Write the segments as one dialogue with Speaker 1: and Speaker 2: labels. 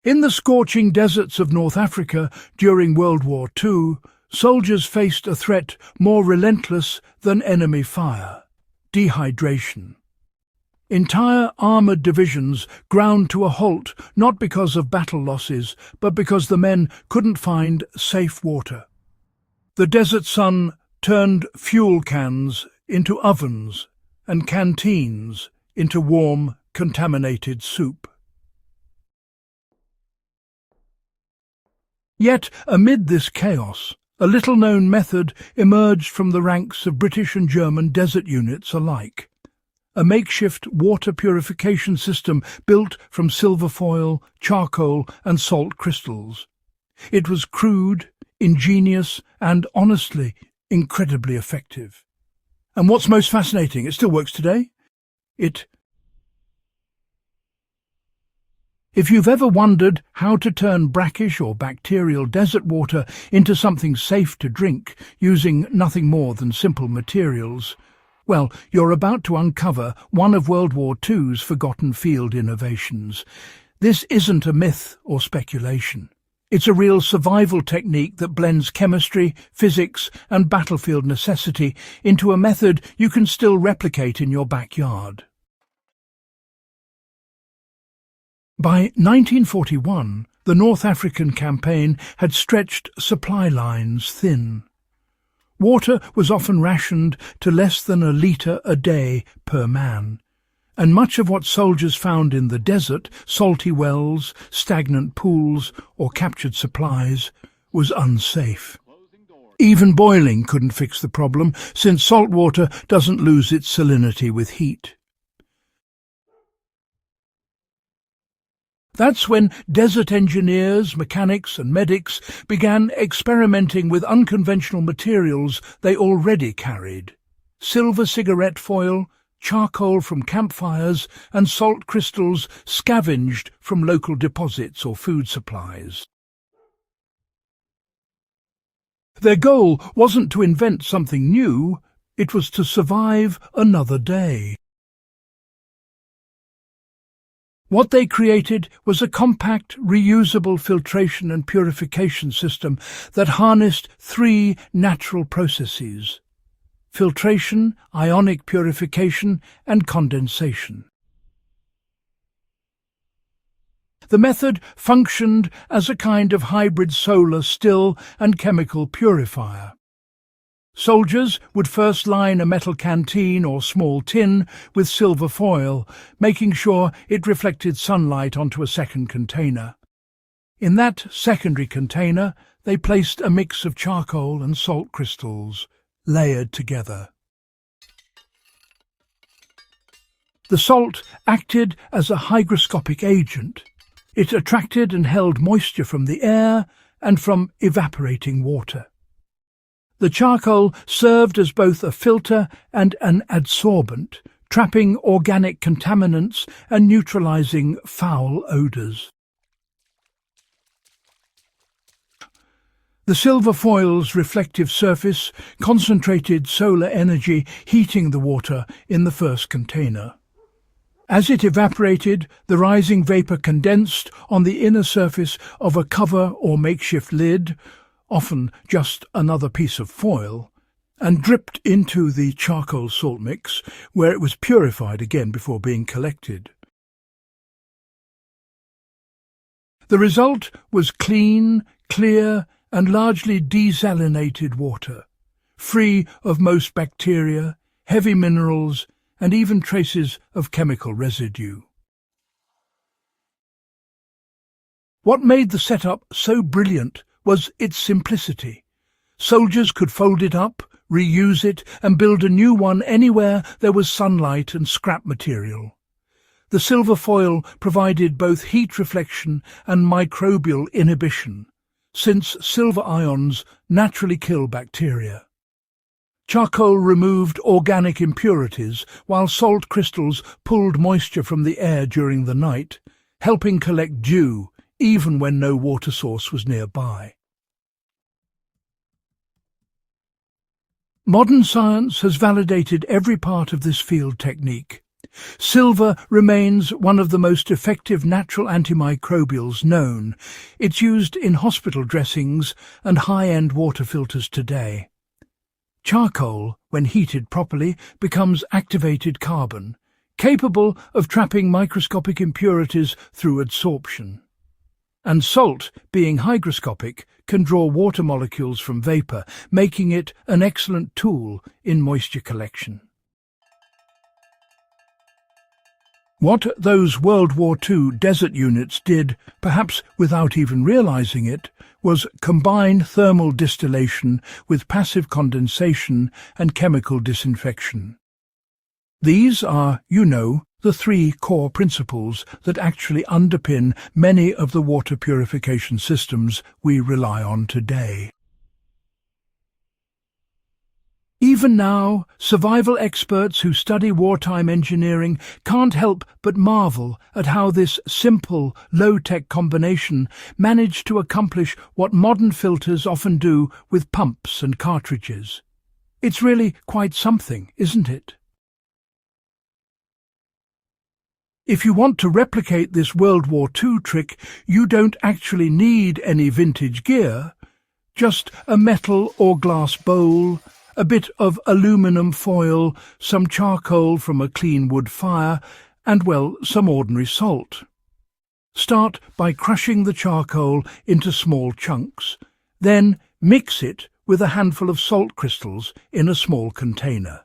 Speaker 1: In the scorching deserts of North Africa during World War II, soldiers faced a threat more relentless than enemy fire: dehydration. Entire armoured divisions ground to a halt, not because of battle losses, but because the men couldn't find safe water. The desert sun turned fuel cans into ovens and canteens into warm, contaminated soup. Yet, amid this chaos, a little-known method emerged from the ranks of British and German desert units alike: a makeshift water purification system built from silver foil, charcoal and salt crystals. It was crude, ingenious and, honestly, incredibly effective. And what's most fascinating, it still works today. If you've ever wondered how to turn brackish or bacterial desert water into something safe to drink using nothing more than simple materials, well, you're about to uncover one of World War II's forgotten field innovations. This isn't a myth or speculation. It's a real survival technique that blends chemistry, physics and battlefield necessity into a method you can still replicate in your backyard. By 1941, the North African campaign had stretched supply lines thin. Water was often rationed to less than a litre a day per man, and much of what soldiers found in the desert, salty wells, stagnant pools or captured supplies, was unsafe. Even boiling couldn't fix the problem, since salt water doesn't lose its salinity with heat. That's when desert engineers, mechanics and medics began experimenting with unconventional materials they already carried: silver cigarette foil, charcoal from campfires and salt crystals scavenged from local deposits or food supplies. Their goal wasn't to invent something new, it was to survive another day. What they created was a compact, reusable filtration and purification system that harnessed three natural processes: filtration, ionic purification, and condensation. The method functioned as a kind of hybrid solar still and chemical purifier. Soldiers would first line a metal canteen or small tin with silver foil, making sure it reflected sunlight onto a second container. In that secondary container, they placed a mix of charcoal and salt crystals, layered together. The salt acted as a hygroscopic agent. It attracted and held moisture from the air and from evaporating water. The charcoal served as both a filter and an adsorbent, trapping organic contaminants and neutralizing foul odors. The silver foil's reflective surface concentrated solar energy, heating the water in the first container. As it evaporated, the rising vapor condensed on the inner surface of a cover or makeshift lid, often just another piece of foil, and dripped into the charcoal salt mix, where it was purified again before being collected. The result was clean, clear, and largely desalinated water, free of most bacteria, heavy minerals, and even traces of chemical residue. What made the setup so brilliant was its simplicity. Soldiers could fold it up, reuse it, and build a new one anywhere there was sunlight and scrap material. The silver foil provided both heat reflection and microbial inhibition, since silver ions naturally kill bacteria. Charcoal removed organic impurities, while salt crystals pulled moisture from the air during the night, helping collect dew even when no water source was nearby. Modern science has validated every part of this field technique. Silver remains one of the most effective natural antimicrobials known. It's used in hospital dressings and high-end water filters today. Charcoal, when heated properly, becomes activated carbon, capable of trapping microscopic impurities through adsorption. And salt, being hygroscopic, can draw water molecules from vapour, making it an excellent tool in moisture collection. What those World War II desert units did, perhaps without even realising it, was combine thermal distillation with passive condensation and chemical disinfection. These are, the three core principles that actually underpin many of the water purification systems we rely on today. Even now, survival experts who study wartime engineering can't help but marvel at how this simple, low-tech combination managed to accomplish what modern filters often do with pumps and cartridges. It's really quite something, isn't it? If you want to replicate this World War II trick, you don't actually need any vintage gear. Just a metal or glass bowl, a bit of aluminum foil, some charcoal from a clean wood fire, and, some ordinary salt. Start by crushing the charcoal into small chunks. Then mix it with a handful of salt crystals in a small container.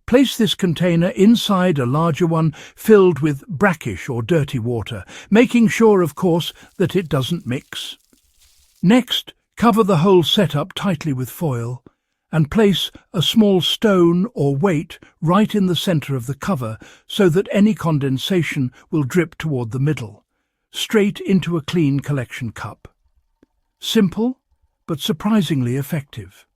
Speaker 1: Place this container inside a larger one filled with brackish or dirty water, making sure, of course, that it doesn't mix. Next, cover the whole setup tightly with foil and place a small stone or weight right in the centre of the cover so that any condensation will drip toward the middle, straight into a clean collection cup. Simple, but surprisingly effective.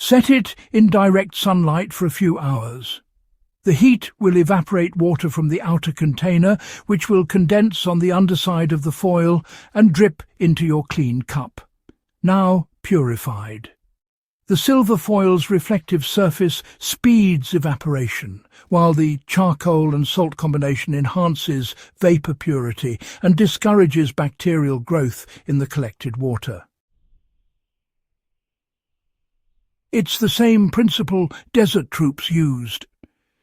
Speaker 1: Set it in direct sunlight for a few hours. The heat will evaporate water from the outer container, which will condense on the underside of the foil and drip into your clean cup, now purified. The silver foil's reflective surface speeds evaporation, while the charcoal and salt combination enhances vapour purity and discourages bacterial growth in the collected water. It's the same principle desert troops used.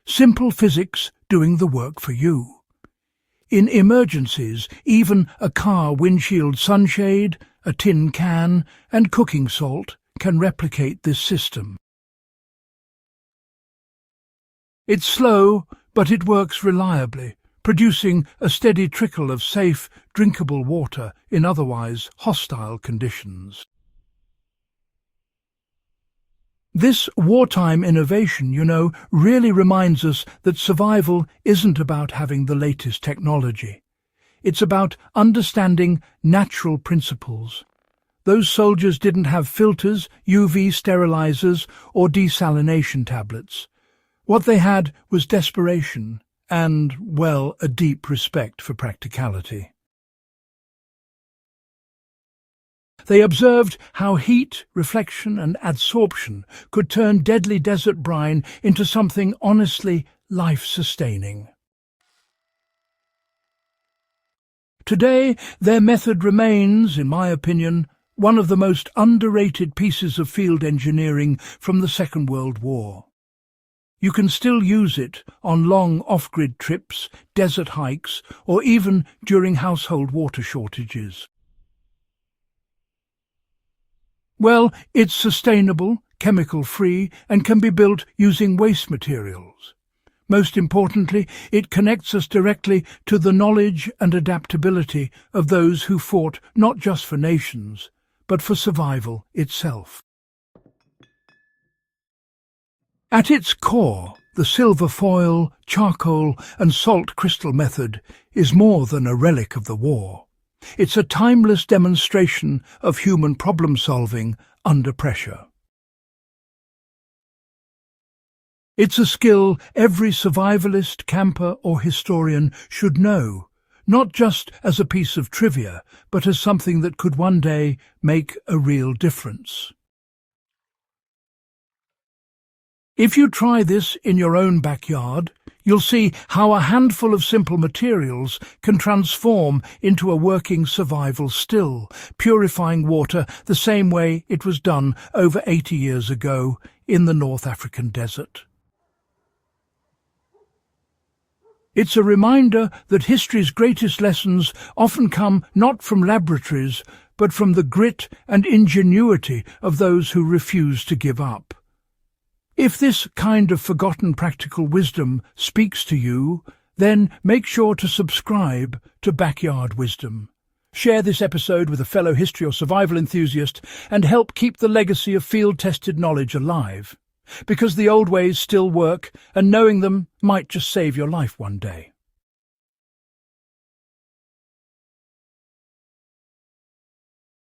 Speaker 1: Simple physics doing the work for you. In emergencies, even a car windshield sunshade, a tin can, and cooking salt can replicate this system. It's slow, but it works reliably, producing a steady trickle of safe, drinkable water in otherwise hostile conditions. This wartime innovation, really reminds us that survival isn't about having the latest technology. It's about understanding natural principles. Those soldiers didn't have filters, UV sterilizers, or desalination tablets. What they had was desperation and, a deep respect for practicality. They observed how heat, reflection, and adsorption could turn deadly desert brine into something honestly life-sustaining. Today, their method remains, in my opinion, one of the most underrated pieces of field engineering from the Second World War. You can still use it on long off-grid trips, desert hikes, or even during household water shortages. It's sustainable, chemical-free, and can be built using waste materials. Most importantly, it connects us directly to the knowledge and adaptability of those who fought not just for nations, but for survival itself. At its core, the silver foil, charcoal, and salt crystal method is more than a relic of the war. It's a timeless demonstration of human problem-solving under pressure. It's a skill every survivalist, camper, or historian should know, not just as a piece of trivia, but as something that could one day make a real difference. If you try this in your own backyard, you'll see how a handful of simple materials can transform into a working survival still, purifying water the same way it was done over 80 years ago in the North African desert. It's a reminder that history's greatest lessons often come not from laboratories, but from the grit and ingenuity of those who refuse to give up. If this kind of forgotten practical wisdom speaks to you, then make sure to subscribe to Backyard Wisdom. Share this episode with a fellow history or survival enthusiast and help keep the legacy of field-tested knowledge alive. Because the old ways still work, and knowing them might just save your life one day.